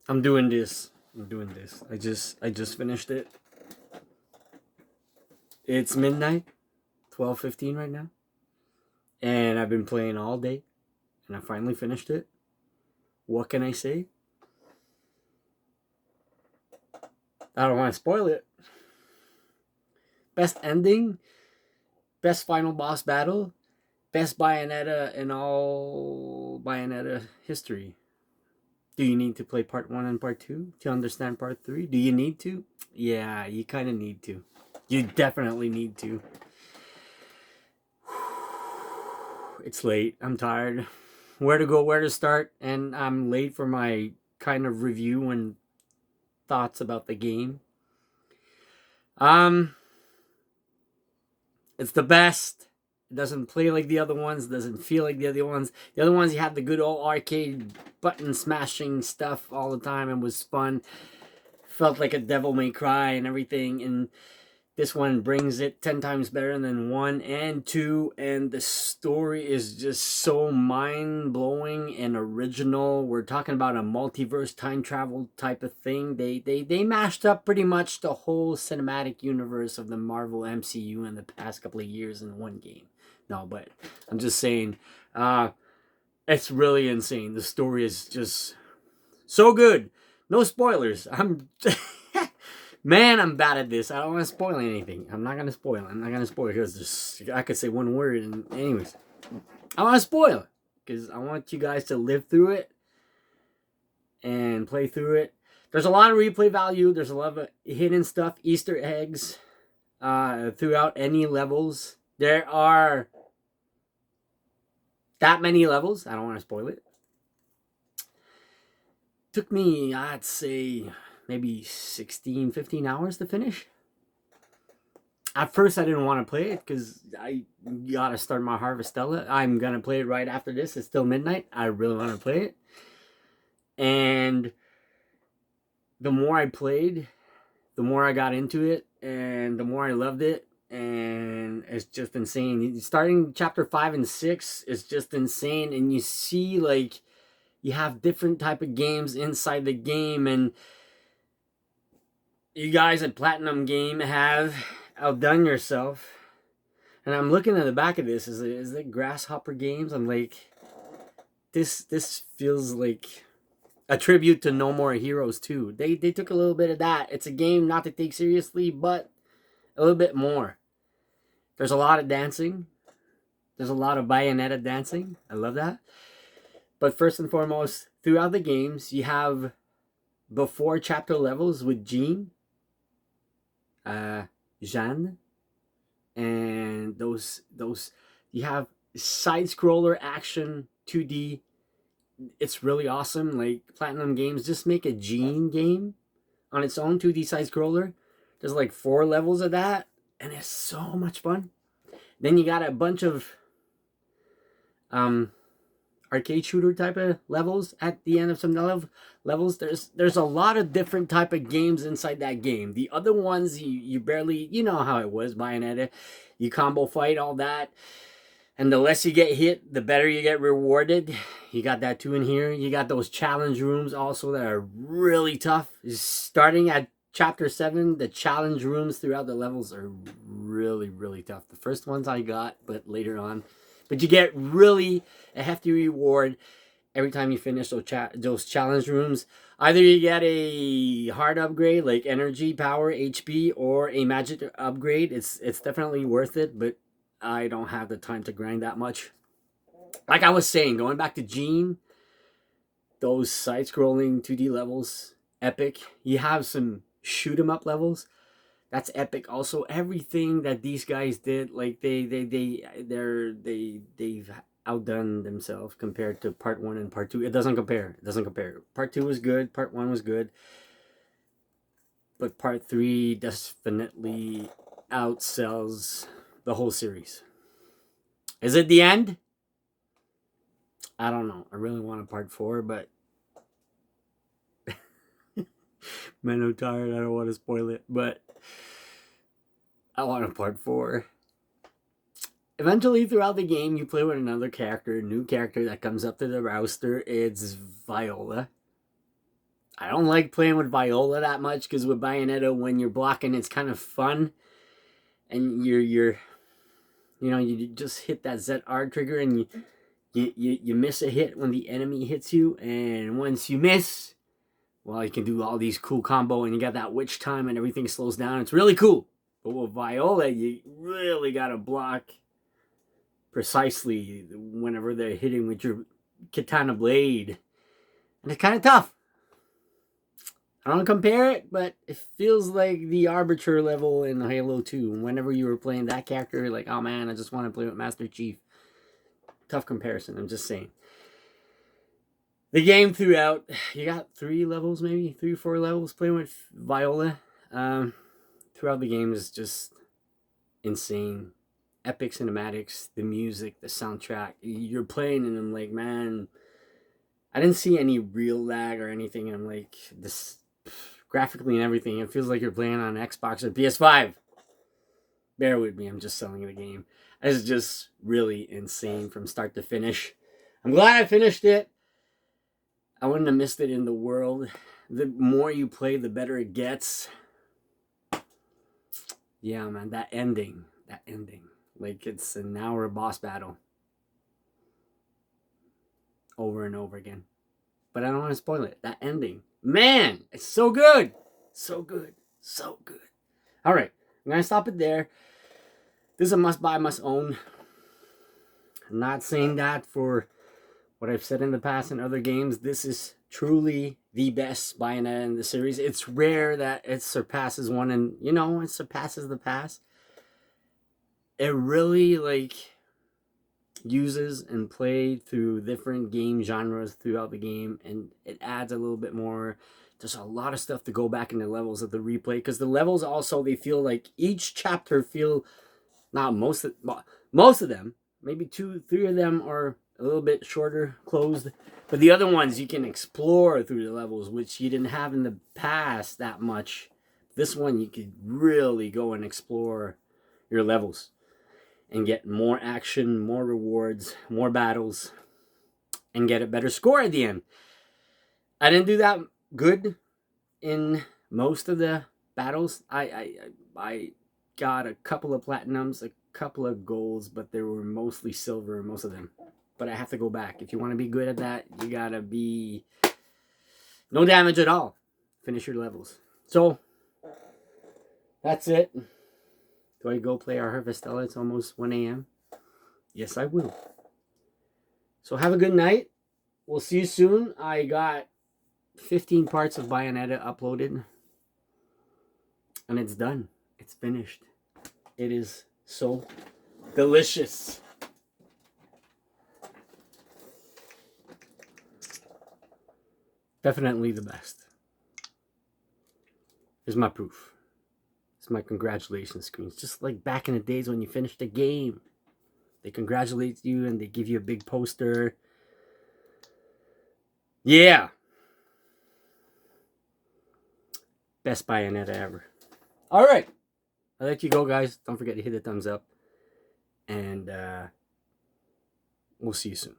I'm doing this. I just finished it. It's midnight, 12:15 right now, and I've been playing all day, and I finally finished it. What can I say? I don't want to spoil it. Best ending, best final boss battle, best Bayonetta in all Bayonetta history. Do you need to play part 1 and part 2 to understand part 3? Do you need to? Yeah, you kind of need to. You definitely need to. It's late. I'm tired. Where to go, where to start, and I'm late for my kind of review and thoughts about the game. Um, it's the best. It doesn't play like the other ones. It doesn't feel like the other ones. The other ones, you had the good old arcade button smashing stuff all the time and was fun. Felt like a Devil May Cry and everything. And this one brings it 10 times better than 1 and 2. And the story is just so mind-blowing and original. We're talking about a multiverse time travel type of thing. They mashed up pretty much the whole cinematic universe of the Marvel MCU in the past couple of years in one game. No, but I'm just saying, it's really insane. The story is just so good. No spoilers. Man, I'm bad at this. I don't want to spoil anything. I'm not gonna spoil. I'm not gonna spoil because I could say one word. And anyways, I want to spoil it because I want you guys to live through it and play through it. There's a lot of replay value. There's a lot of hidden stuff, Easter eggs throughout any levels. There are that many levels. I don't want to spoil it. Took me, I'd say, maybe 16, 15 hours to finish. At first, I didn't want to play it because I gotta start my Harvestella. I'm gonna play it right after this. It's still midnight. I really want to play it. And the more I played, the more I got into it, and the more I loved it. And it's just insane. Starting chapter 5 and 6 is just insane. And you see, like, you have different type of games inside the game, and you guys at Platinum Game have outdone yourself. And I'm looking at the back of this. Is it Grasshopper Games? I'm like, this feels like a tribute to No More Heroes 2. They took a little bit of that. It's a game not to take seriously, but a little bit more. There's a lot of dancing. There's a lot of Bayonetta dancing. I love that. But first and foremost, throughout the games, you have before chapter levels with Jean, Jeanne, and those you have side scroller action 2D. It's really awesome. Like Platinum Games, just make a Jean game on its own 2D side scroller. There's like 4 levels of that, and it's so much fun. Then you got a bunch of arcade shooter type of levels at the end of some levels. There's a lot of different type of games inside that game. The other ones you barely, you know how it was, Bayonetta. You combo fight, all that. And the less you get hit, the better you get rewarded. You got that too in here. You got those challenge rooms also that are really tough. Starting at chapter 7, the challenge rooms throughout the levels are really, really tough. The first ones I got, but later on. But you get really a hefty reward every time you finish those challenge rooms. Either you get a hard upgrade like energy, power, HP, or a magic upgrade. It's definitely worth it, but I don't have the time to grind that much. Like I was saying, going back to Jean, those side-scrolling 2D levels, epic. You have some shoot-'em-up levels. That's epic. Also, everything that these guys did, like they've outdone themselves compared to part 1 and part 2. It doesn't compare. Part 2 was good. Part 1 was good. But part 3 definitely outsells the whole series. Is it the end? I don't know. I really want a part 4, but man, I'm tired. I don't want to spoil it, but I want a part 4. Eventually, throughout the game, you play with another character, a new character that comes up to the roster. It's Viola. I don't like playing with Viola that much because with Bayonetta, when you're blocking, it's kind of fun, and you just hit that ZR trigger and you miss a hit when the enemy hits you, and once you miss, well, you can do all these cool combo, and you got that witch time, and everything slows down. It's really cool. But with Viola, you really gotta block precisely whenever they're hitting with your katana blade, and it's kind of tough. I don't compare it, but it feels like the Arbiter level in Halo 2. Whenever you were playing that character, you're like, oh man, I just want to play with Master Chief. Tough comparison, I'm just saying. The game throughout, you got 3 levels, maybe 3 or 4 levels playing with Viola. Throughout the game is just insane. Epic cinematics, the music, the soundtrack. You're playing and I'm like, man, I didn't see any real lag or anything. I'm like, this graphically and everything, it feels like you're playing on Xbox or PS5. Bear with me, I'm just selling the game. It's just really insane from start to finish. I'm glad I finished it. I wouldn't have missed it in the world. The more you play, the better it gets. Yeah, man, that ending. Like it's an hour boss battle. Over and over again. But I don't want to spoil it. That ending. Man, it's so good. So good. So good. All right, I'm going to stop it there. This is a must buy, must own. I'm not saying that for what I've said in the past in other games. This is truly the best Bayonetta in the series. It's rare that it surpasses one, and it surpasses the past. It really uses and played through different game genres throughout the game, and it adds a little bit more. There's a lot of stuff to go back in the levels of the replay, because the levels also, they feel like each chapter feel, not most of them, maybe 2-3 of them are a little bit shorter, closed, but the other ones you can explore through the levels, which you didn't have in the past that much. This one you could really go and explore your levels and get more action, more rewards, more battles, and get a better score at the end. I didn't do that good in most of the battles. I got a couple of platinums, a couple of golds, but they were mostly silver, most of them. But I have to go back. If you want to be good at that, you gotta be no damage at all. Finish your levels. So that's it. Do I go play our Harvestella? It's almost 1 a.m. Yes, I will. So have a good night. We'll see you soon. I got 15 parts of Bayonetta uploaded. And it's done. It's finished. It is so delicious. Definitely the best. Here's my proof. My congratulations screens, just like back in the days when you finished the game. They congratulate you and they give you a big poster. Yeah. Best Bayonetta ever. All right. I'll let you go, guys. Don't forget to hit the thumbs up. And we'll see you soon.